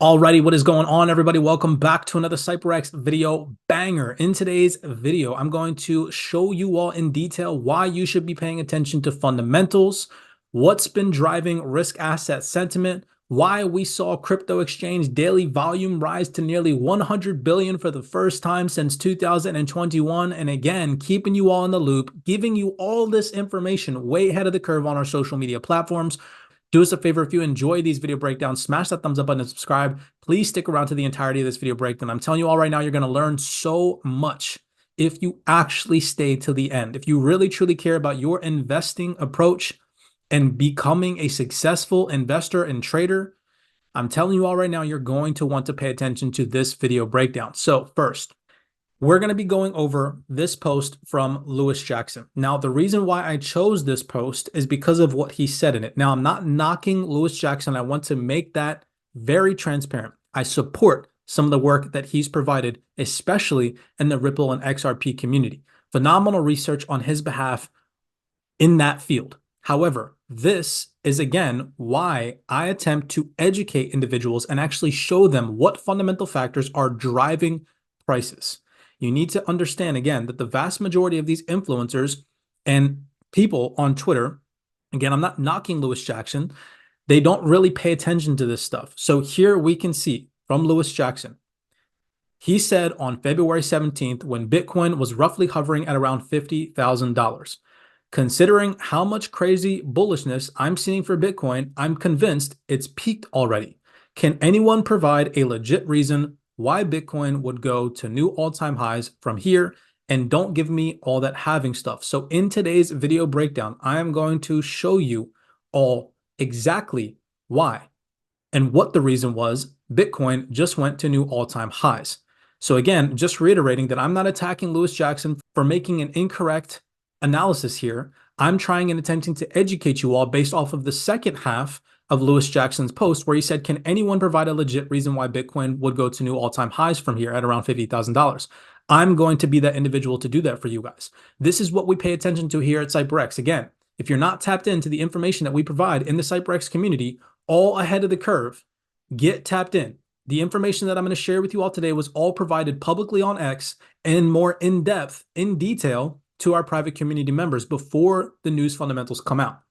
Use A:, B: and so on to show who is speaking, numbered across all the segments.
A: Alrighty, what is going on, everybody? Welcome back to another CyberX video banger. In today's video, I'm going to show you all in detail why you should be paying attention to fundamentals, what's been driving risk asset sentiment, why we saw crypto exchange daily volume rise to nearly 100 billion for the first time since 2021. And again, keeping you all in the loop, giving you all this information way ahead of the curve on our social media platforms. Do us a favor, if you enjoy these video breakdowns, smash that thumbs up button and subscribe. Please stick around to the entirety of this video breakdown. I'm telling you all right now, you're going to learn so much if you actually stay to the end. If you really truly care about your investing approach and becoming a successful investor and trader, I'm telling you all right now, you're going to want to pay attention to this video breakdown. So first, we're going to be going over this post from Lewis Jackson. Now, the reason why I chose this post is because of what he said in it. Now, I'm not knocking Lewis Jackson. I want to make that very transparent. I support some of the work that he's provided, especially in the Ripple and XRP community. Phenomenal research on his behalf in that field. However, this is again why I attempt to educate individuals and actually show them what fundamental factors are driving prices. You need to understand, again, that the vast majority of these influencers and people on Twitter, again, I'm not knocking Lewis Jackson, they don't really pay attention to this stuff. So here we can see from Lewis Jackson, he said on February 17th, when Bitcoin was roughly hovering at around $50,000, considering how much crazy bullishness I'm seeing for Bitcoin, I'm convinced it's peaked already. Can anyone provide a legit reason why Bitcoin would go to new all-time highs from here? And don't give me all that halving stuff. So in today's video breakdown, I am going to show you all exactly why and what the reason was Bitcoin just went to new all-time highs. So again, just reiterating that I'm not attacking Lewis Jackson for making an incorrect analysis here. I'm trying and attempting to educate you all based off of the second half of Lewis Jackson's post, where he said, can anyone provide a legit reason why Bitcoin would go to new all-time highs from here at around $50,000? I'm going to be that individual to do that for you guys. This is what we pay attention to here at CyberX. Again, if you're not tapped into the information that we provide in the CyberX community, all ahead of the curve, get tapped in. The information that I'm going to share with you all today was all provided publicly on X and more in depth, in detail to our private community members before the news fundamentals come out.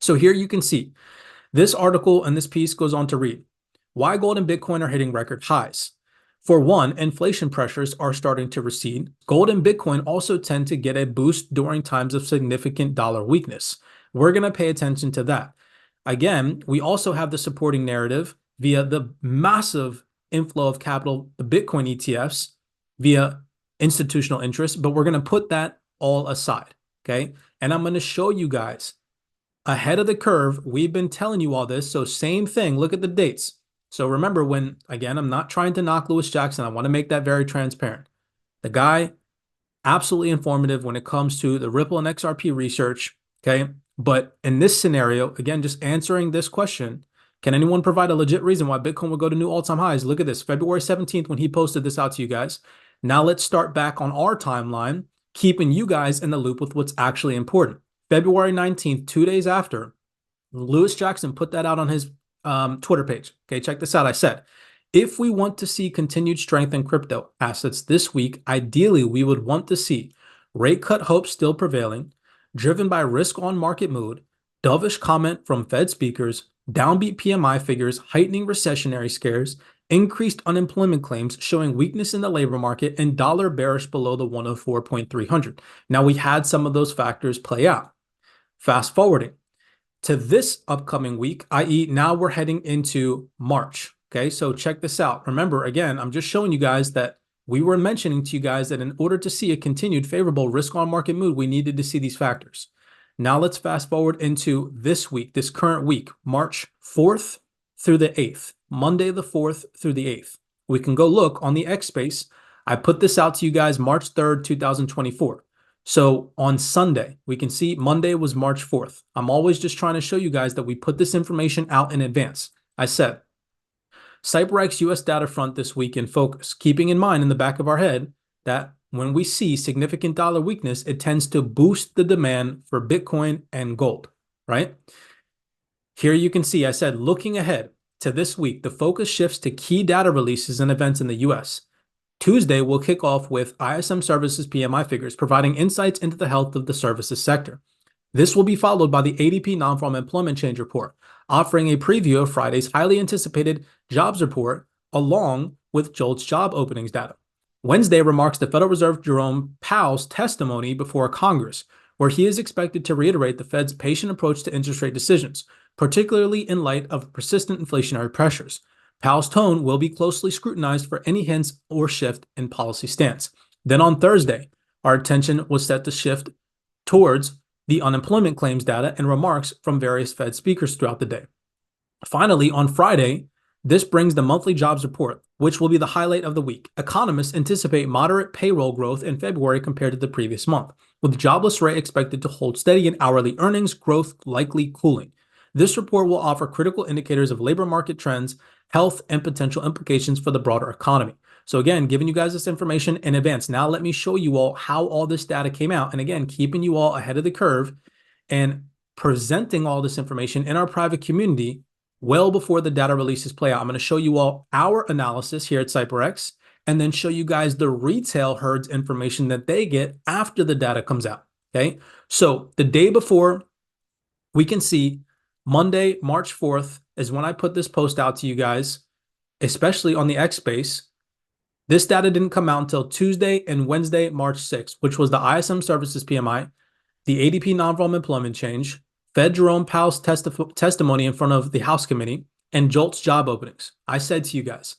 A: So here you can see this article and this piece goes on to read, why gold and Bitcoin are hitting record highs. For one, inflation pressures are starting to recede. Gold and Bitcoin also tend to get a boost during times of significant dollar weakness. We're going to pay attention to that. Again, we also have the supporting narrative via the massive inflow of capital, the Bitcoin ETFs, via institutional interest, but we're going to put that all aside, okay? And I'm going to show you guys ahead of the curve. We've been telling you all this. So same thing, look at the dates. So remember when, again, I'm not trying to knock Lewis Jackson. I want to make that very transparent. The guy, absolutely informative when it comes to the Ripple and XRP research, okay? But in this scenario, again, just answering this question, can anyone provide a legit reason why Bitcoin would go to new all-time highs? Look at this, February 17th when he posted this out to you guys. Now let's start back on our timeline, keeping you guys in the loop with what's actually important. February 19th, 2 days after, Lewis Jackson put that out on his Twitter page. Okay, check this out. I said, if we want to see continued strength in crypto assets this week, ideally we would want to see rate cut hopes still prevailing, driven by risk on market mood, dovish comment from Fed speakers, downbeat PMI figures, heightening recessionary scares, increased unemployment claims showing weakness in the labor market, and dollar bearish below the 104.300. Now we had some of those factors play out. Fast forwarding to this upcoming week, i.e. now we're heading into March. Okay, so check this out. Remember, again, I'm just showing you guys that we were mentioning to you guys that in order to see a continued favorable risk on market mood, we needed to see these factors. Now let's fast forward into this week, this current week, March 4th through the 8th, Monday the 4th through the 8th. We can go look on the X space. I put this out to you guys March 3rd, 2024. So on Sunday, we can see Monday was March 4th. I'm always just trying to show you guys that we put this information out in advance. I said, CyberX US data front this week in focus, keeping in mind in the back of our head that when we see significant dollar weakness, it tends to boost the demand for Bitcoin and gold, right? Here you can see, I said, looking ahead, to this week, the focus shifts to key data releases and events in the US. Tuesday will kick off with ISM Services PMI figures, providing insights into the health of the services sector. This will be followed by the ADP non-farm employment change report, offering a preview of Friday's highly anticipated jobs report, along with JOLTS job openings data. Wednesday remarks the Federal Reserve Jerome Powell's testimony before Congress, where he is expected to reiterate the Fed's patient approach to interest rate decisions, particularly in light of persistent inflationary pressures. Powell's tone will be closely scrutinized for any hints or shift in policy stance. Then on Thursday, our attention was set to shift towards the unemployment claims data and remarks from various Fed speakers throughout the day. Finally, on Friday, this brings the monthly jobs report, which will be the highlight of the week. Economists anticipate moderate payroll growth in February compared to the previous month, with the jobless rate expected to hold steady and hourly earnings growth likely cooling. This report will offer critical indicators of labor market trends, health, and potential implications for the broader economy. So again, giving you guys this information in advance. Now let me show you all how all this data came out. And again, keeping you all ahead of the curve and presenting all this information in our private community well before the data releases play out. I'm going to show you all our analysis here at CyberX, and then show you guys the retail herds information that they get after the data comes out. Okay. So the day before, we can see Monday, March 4th is when I put this post out to you guys, especially on the X space. This data didn't come out until Tuesday and Wednesday, March 6th, which was the ISM Services PMI, the ADP non-farm employment change, Fed Jerome Powell's testimony in front of the House Committee, and JOLTS job openings. I said to you guys,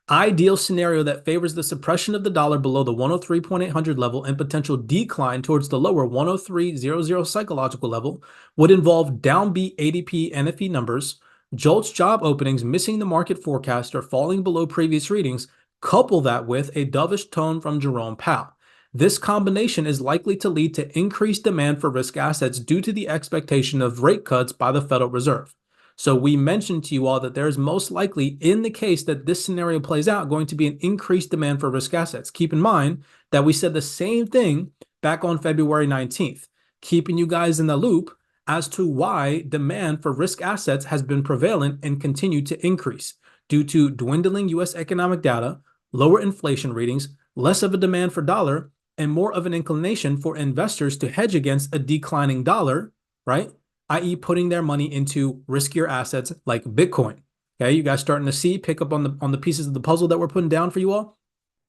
A: ideal scenario that favors the suppression of the dollar below the 103.800 level and potential decline towards the lower 103.00 psychological level would involve downbeat ADP NFE numbers, JOLTS job openings missing the market forecast or falling below previous readings. Couple that with a dovish tone from Jerome Powell. This combination is likely to lead to increased demand for risk assets due to the expectation of rate cuts by the Federal Reserve. So we mentioned to you all that there is most likely, in the case that this scenario plays out, going to be an increased demand for risk assets. Keep in mind that we said the same thing back on February 19th, keeping you guys in the loop as to why demand for risk assets has been prevalent and continued to increase due to dwindling U.S. economic data, lower inflation readings, less of a demand for dollar, and more of an inclination for investors to hedge against a declining dollar, right? i.e. putting their money into riskier assets like Bitcoin. Okay, you guys starting to pick up on the pieces of the puzzle that we're putting down for you all.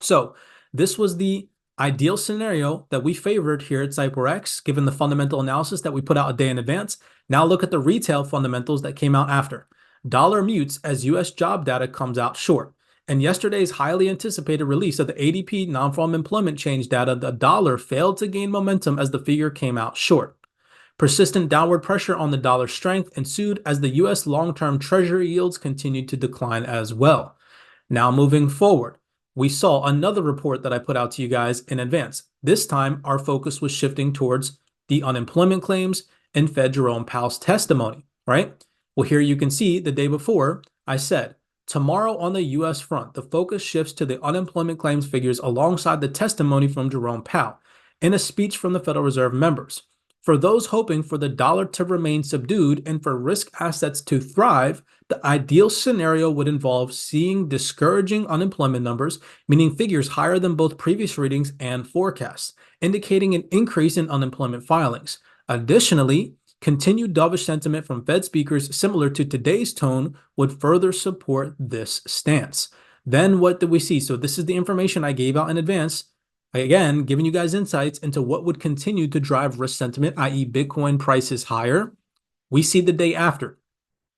A: So this was the ideal scenario that we favored here at CyberX, given the fundamental analysis that we put out a day in advance. Now look at the retail fundamentals that came out after. Dollar mutes as U.S. job data comes out short. And yesterday's highly anticipated release of the ADP non-farm employment change data, the dollar failed to gain momentum as the figure came out short. Persistent downward pressure on the dollar's strength ensued as the U.S. long-term treasury yields continued to decline as well. Now moving forward, we saw another report that I put out to you guys in advance. This time, our focus was shifting towards the unemployment claims and Fed Jerome Powell's testimony, right? Well, here you can see the day before I said, tomorrow on the U.S. front, the focus shifts to the unemployment claims figures alongside the testimony from Jerome Powell in a speech from the Federal Reserve members. For those hoping for the dollar to remain subdued and for risk assets to thrive, the ideal scenario would involve seeing discouraging unemployment numbers, meaning figures higher than both previous readings and forecasts, indicating an increase in unemployment filings. Additionally, continued dovish sentiment from Fed speakers similar to today's tone would further support this stance. Then what did we see? So this is the information I gave out in advance. Again, giving you guys insights into what would continue to drive risk sentiment, i.e. Bitcoin prices higher. We see the day after.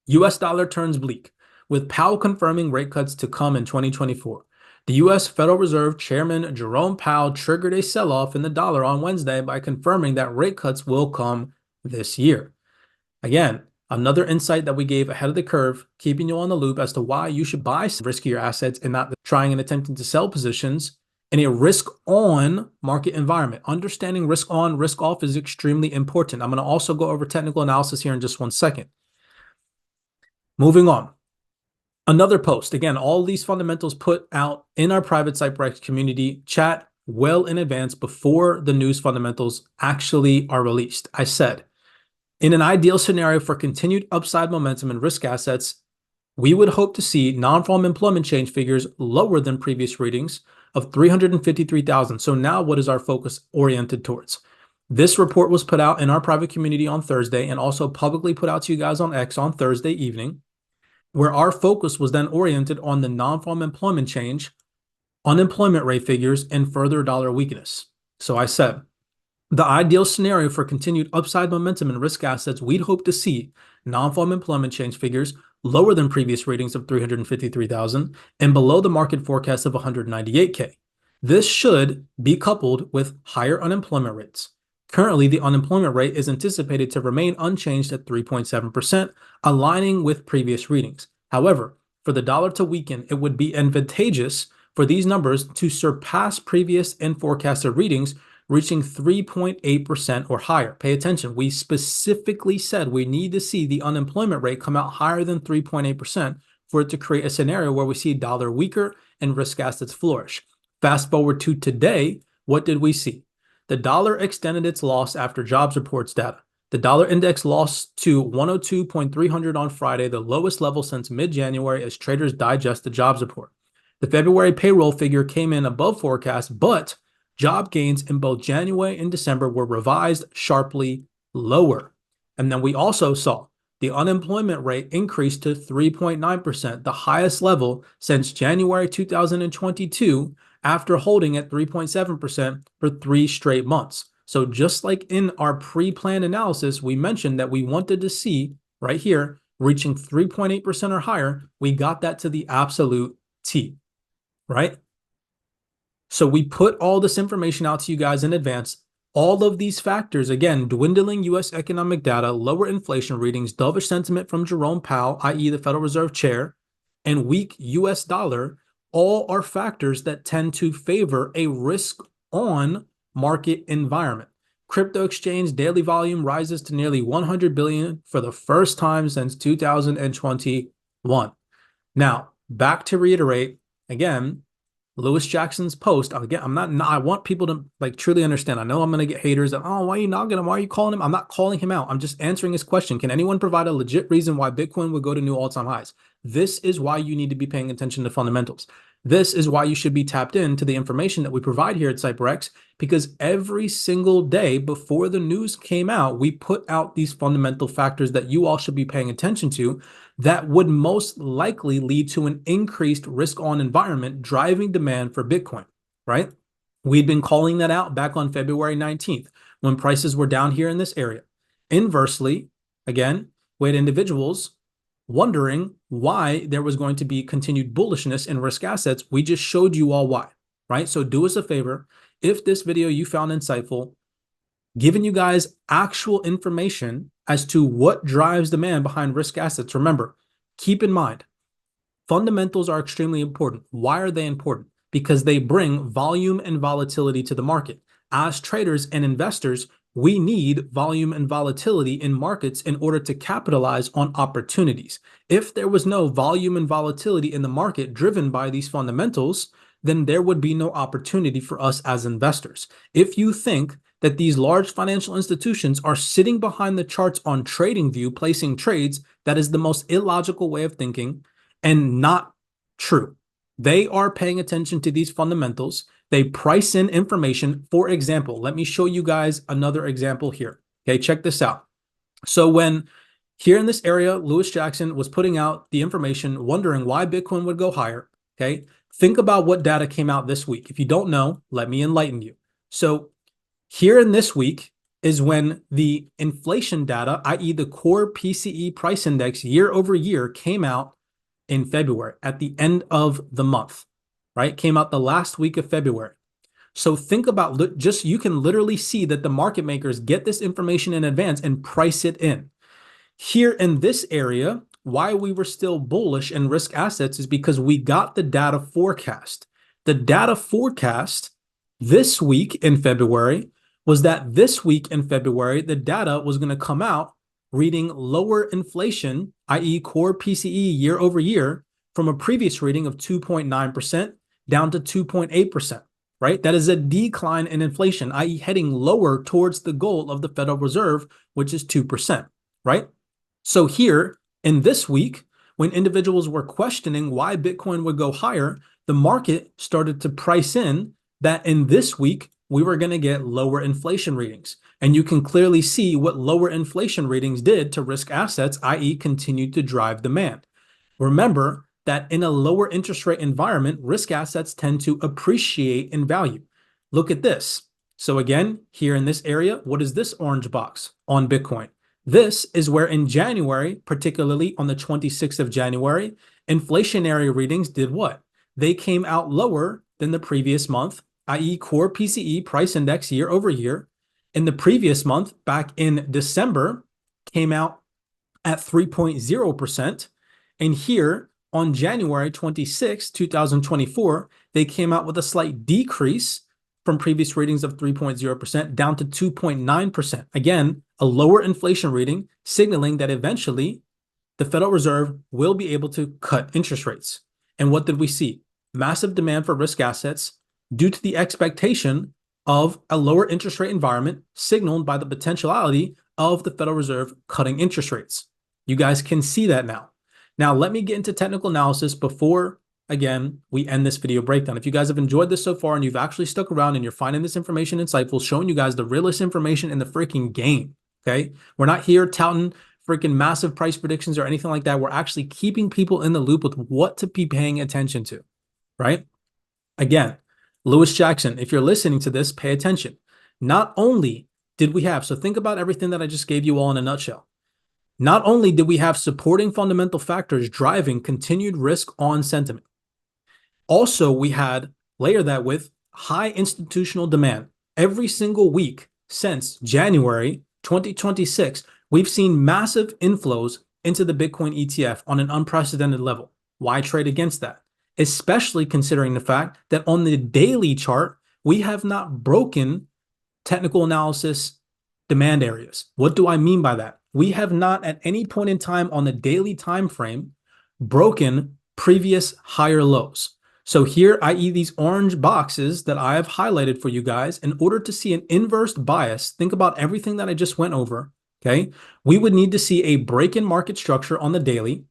A: U.S. dollar turns bleak, with Powell confirming rate cuts to come in 2024. The U.S. Federal Reserve Chairman Jerome Powell triggered a sell-off in the dollar on Wednesday by confirming that rate cuts will come this year. Again, another insight that we gave ahead of the curve, keeping you on the loop as to why you should buy some riskier assets and not trying and attempting to sell positions in a risk-on market environment. Understanding risk-on, risk-off is extremely important. I'm going to also go over technical analysis here in just 1 second. Moving on. Another post. Again, all these fundamentals put out in our private CyberX community chat well in advance before the news fundamentals actually are released. I said, in an ideal scenario for continued upside momentum in risk assets, we would hope to see non-farm employment change figures lower than previous readings of 353,000. So now what is our focus oriented towards? This report was put out in our private community on Thursday and also publicly put out to you guys on X on Thursday evening, where our focus was then oriented on the non-farm employment change, unemployment rate figures, and further dollar weakness. So I said, the ideal scenario for continued upside momentum in risk assets, we'd hope to see non-farm employment change figures lower than previous readings of 353,000 and below the market forecast of 198K. This should be coupled with higher unemployment rates. Currently, the unemployment rate is anticipated to remain unchanged at 3.7%, aligning with previous readings. However, for the dollar to weaken, it would be advantageous for these numbers to surpass previous and forecasted readings, reaching 3.8% or higher. Pay attention. We specifically said we need to see the unemployment rate come out higher than 3.8% for it to create a scenario where we see dollar weaker and risk assets flourish. Fast forward to today, what did we see? The dollar extended its loss after jobs reports data. The dollar index lost to 102.300 on Friday, the lowest level since mid-January as traders digest the jobs report. The February payroll figure came in above forecast, but job gains in both January and December were revised sharply lower. And then we also saw the unemployment rate increase to 3.9%, the highest level since January 2022, after holding at 3.7% for 3 straight months. So just like in our pre-planned analysis, we mentioned that we wanted to see right here reaching 3.8% or higher. We got that to the absolute T, right? So we put all this information out to you guys in advance. All of these factors, again, dwindling U.S. economic data, lower inflation readings, dovish sentiment from Jerome Powell, i.e. the Federal Reserve Chair, and weak U.S. dollar, all are factors that tend to favor a risk-on market environment. Crypto exchange daily volume rises to nearly 100 billion for the first time since 2021. Now, back to reiterate, again, Lewis Jackson's post, again, I want people to like truly understand. I know I'm going to get haters that, oh, why are you knocking him? Why are you calling him? I'm not calling him out. I'm just answering his question. Can anyone provide a legit reason why Bitcoin would go to new all-time highs? This is why you need to be paying attention to fundamentals. This is why you should be tapped into the information that we provide here at CyberX, because every single day before the news came out, we put out these fundamental factors that you all should be paying attention to that would most likely lead to an increased risk-on environment driving demand for Bitcoin, right? We'd been calling that out back on February 19th when prices were down here in this area. Inversely, again, we had individuals wondering why there was going to be continued bullishness in risk assets. We just showed you all why, right? So do us a favor. If this video you found insightful, giving you guys actual information as to what drives demand behind risk assets, remember, keep in mind, fundamentals are extremely important. Why are they important? Because they bring volume and volatility to the market. As traders and investors, we need volume and volatility in markets in order to capitalize on opportunities. If there was no volume and volatility in the market driven by these fundamentals, then there would be no opportunity for us as investors. If you think that these large financial institutions are sitting behind the charts on TradingView, placing trades, that is the most illogical way of thinking and not true. They are paying attention to these fundamentals. They price in information. For example, let me show you guys another example here. Okay, check this out. So when here in this area, Lewis Jackson was putting out the information, wondering why Bitcoin would go higher. Okay, think about what data came out this week. If you don't know, let me enlighten you. So here in this week is when the inflation data, i.e. the core PCE price index year over year, came out in February at the end of the month, right? Came out the last week of February. So think about just, you can literally see that the market makers get this information in advance and price it in. Here in this area, why we were still bullish in risk assets is because we got the data forecast. The data forecast this week in February was that this week in February, the data was going to come out reading lower inflation, i.e. core PCE year over year, from a previous reading of 2.9% down to 2.8%, right? That is a decline in inflation, i.e. heading lower towards the goal of the Federal Reserve, which is 2%, right? So here in this week, when individuals were questioning why Bitcoin would go higher, the market started to price in that in this week, we were going to get lower inflation readings. And you can clearly see what lower inflation readings did to risk assets, i.e. continued to drive demand. Remember that in a lower interest rate environment, risk assets tend to appreciate in value. Look at this. So again, here in this area, what is this orange box on Bitcoin? This is where in January, particularly on the 26th of January, inflationary readings did what? They came out lower than the previous month, i.e. core PCE price index year over year. In the previous month, back in December, came out at 3.0%. And here on January 26, 2024, they came out with a slight decrease from previous readings of 3.0% down to 2.9%. Again, a lower inflation reading, signaling that eventually the Federal Reserve will be able to cut interest rates. And what did we see? Massive demand for risk assets due to the expectation of a lower interest rate environment signaled by the potentiality of the Federal Reserve cutting interest rates. You guys can see that now. Now, let me get into technical analysis before, again, we end this video breakdown. If you guys have enjoyed this so far and you've actually stuck around and you're finding this information insightful, showing you guys the realest information in the freaking game, okay? We're not here touting freaking massive price predictions or anything like that. We're actually keeping people in the loop with what to be paying attention to, right? Again, Lewis Jackson, if you're listening to this, pay attention. Not only did we have, so think about everything that I just gave you all in a nutshell. Not only did we have supporting fundamental factors driving continued risk on sentiment, also we had, layer that with high institutional demand. Every single week since January 2026, we've seen massive inflows into the Bitcoin ETF on an unprecedented level. Why trade against that? Especially considering the fact that on the daily chart, we have not broken technical analysis demand areas. What do I mean by that? We have not at any point in time on the daily time frame broken previous higher lows. So here, i.e. these orange boxes that I have highlighted for you guys, in order to see an inverse bias, think about everything that I just went over, okay? We would need to see a break in market structure on the daily,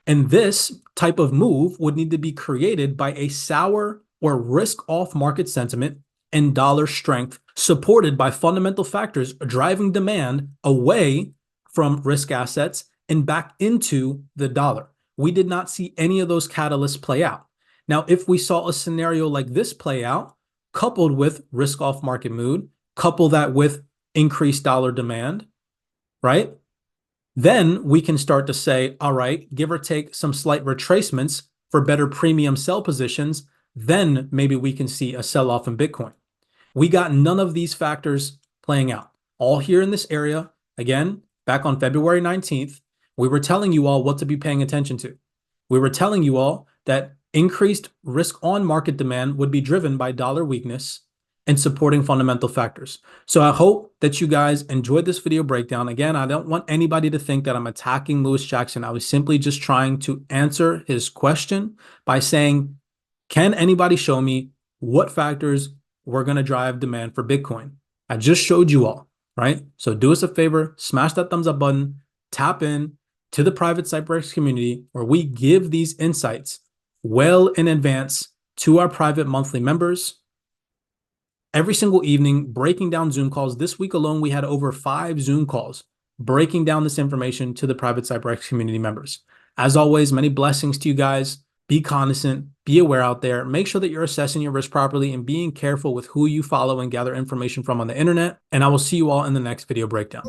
A: and this type of move would need to be created by a sour or risk-off market sentiment and dollar strength supported by fundamental factors driving demand away from risk assets and back into the dollar. We did not see any of those catalysts play out. Now, if we saw a scenario like this play out, coupled with risk-off market mood, couple that with increased dollar demand, right? Then we can start to say, all right, give or take some slight retracements for better premium sell positions, then maybe we can see a sell-off in Bitcoin. We got none of these factors playing out. All here in this area, again, back on February 19th, we were telling you all what to be paying attention to. We were telling you all that increased risk on market demand would be driven by dollar weakness and supporting fundamental factors. So I hope that you guys enjoyed this video breakdown. Again, I don't want anybody to think that I'm attacking Lewis Jackson. I was simply just trying to answer his question by saying, can anybody show me what factors were going to drive demand for Bitcoin? I just showed you all, right? So do us a favor, smash that thumbs up button, tap in to the private CyberX community where we give these insights well in advance to our private monthly members. Every single evening, breaking down Zoom calls. This week alone, we had over 5 Zoom calls breaking down this information to the private CyberX community members. As always, many blessings to you guys. Be cognizant, be aware out there. Make sure that you're assessing your risk properly and being careful with who you follow and gather information from on the internet. And I will see you all in the next video breakdown.